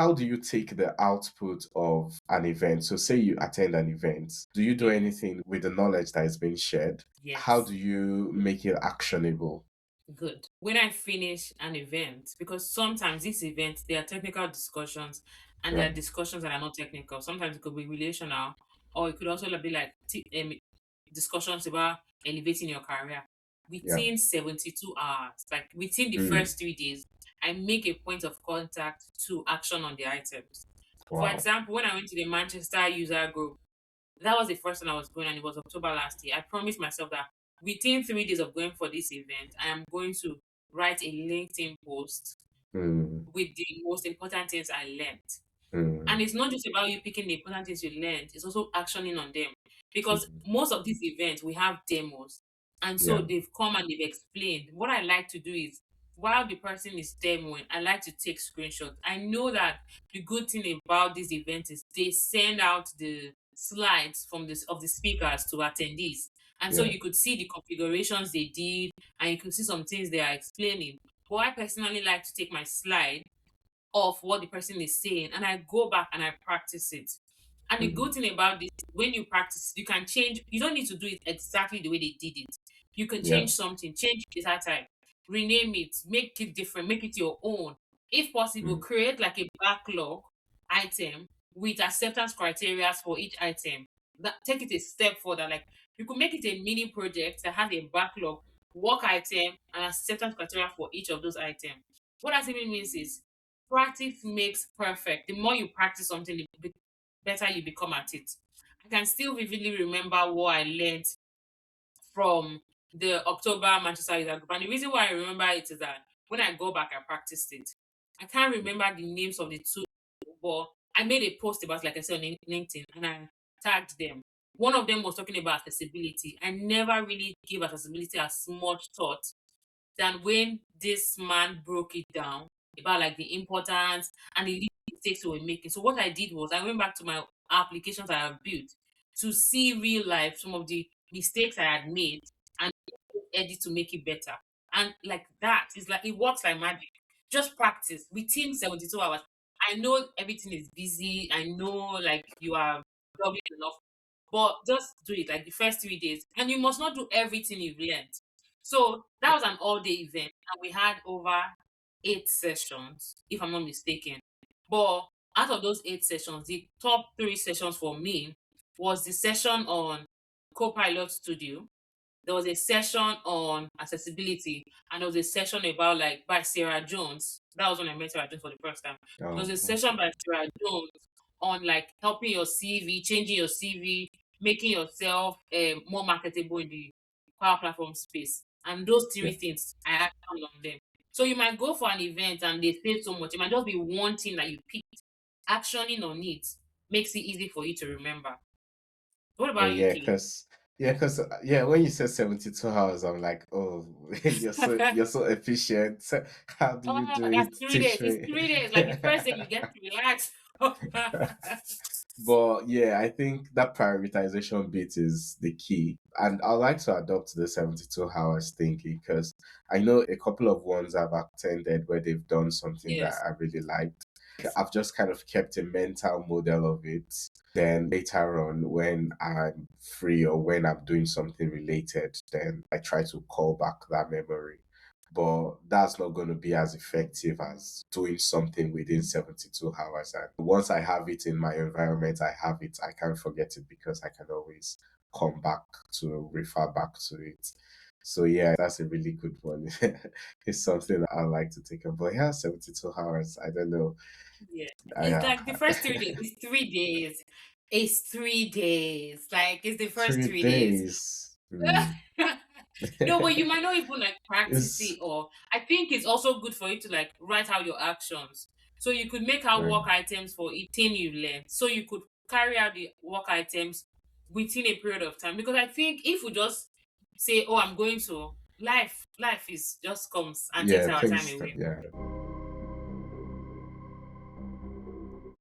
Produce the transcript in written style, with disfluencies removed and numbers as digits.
How do you take the output of an event? So say you attend an event, do you do Yeah. anything with the knowledge that is being shared? How Yes. do you make it actionable? Good. When I finish an event, because sometimes these events, there are technical discussions and there are Right. discussions that are not technical. Sometimes it could be relational, or it could also be like discussions about elevating your career. Yeah. Within 72 hours, like within the Mm. first 3 days, I make a point of contact to action on the items. For Wow. example, when I went to the Manchester user group, that was the first time I was going, and it was October last year. I promised myself that within 3 days of going for this event, I am going to write a LinkedIn post Mm. with the most important things I learned. And Mm. it's not just about you picking the important things you learned, it's also actioning on them. Because Mhm. most of these events, we have demos. And Yeah. so they've come and they've explained. What I like to do is, while the person is demoing, I like to take screenshots. I know that the good thing about this event is they send out the slides from this of the speakers to attendees. And so Yeah. you could see the configurations they did, and you could see some things they are explaining. But I personally like to take my slide of what the person is saying and I go back and I practice it. And the good Mhm. thing about this, when you practice, you can change, you don't need to do it exactly the way they did it. You can Yeah. change something, change the data type, rename it, make it different, make it your own. If possible, Mm. create like a backlog item with acceptance criteria for each item. That take it a step further. Like you could make it a mini project that has a backlog, work item, and acceptance criteria for each of those items. What that even means is practice makes perfect. The more you practice something, the better you become at it. I can still vividly remember what I learned from the October Manchester User Group. And the reason why I remember it is that when I go back, I practiced it. I can't remember the names of the two, but I made a post about, like I said, on LinkedIn, and I tagged them. One of them was talking about accessibility. I never really gave accessibility as much thought than when this man broke it down about like the importance and the little mistakes we were making. So what I did was I went back to my applications I have built to see real life some of the mistakes I had made and edit to make it better. And like that, it's like it works like magic. Just practice within 72 hours. I know everything is busy. I know like you are probably enough, but just do it like the first 3 days. And you must not do everything you've learned. So that was an all-day event, and we had over 8 sessions, if I'm not mistaken. But out of those 8 sessions, the top 3 sessions for me was the session on Copilot Studio. There was a session on accessibility, and there was a session about like by Sarah Jones. That was when I met Sarah Jones for the first time. There was Oh, a okay. session by Sarah Jones on like helping your CV, changing your CV, making yourself more marketable in the Power Platform space. And those Yeah. three things I had done on them. So you might go for an event and they say so much. It might just be one thing that you picked. Actioning on it makes it easy for you to remember. What Oh about you, yeah, Key? yeah, when you said 72 hours, I'm like, oh, you're so efficient. How do you Oh, do that's it? 3 days. Teach It's me. 3 days. Like the first day you get to relax. But yeah, I think that prioritization bit is the key. And I like to adopt the 72 hours thinking because I know a couple of ones I've attended where they've done something that Yes. I really liked. I've just kind of kept a mental model of it. Then later on, when I'm free or when I'm doing something related, then I try to call back that memory. But that's not going to be as effective as doing something within 72 hours. And once I have it in my environment, I have it. I can't forget it because I can always come back to refer back to it. So yeah, that's a really good one. It's something I like to take up. But yeah, 72 hours. I don't know. Yeah. I It's like the first 3 days. It's 3 days. It's 3 days. Like it's the first three 3 days. days. Mm. No, but you might not even like practice It's it, or I think it's also good for you to like write out your actions. So you could make out right. work items for each thing you learned. So you could carry out the work items within a period of time. Because I think if we just say, "Oh, I'm going to," life is just comes and takes Yeah, our time things. away. Yeah.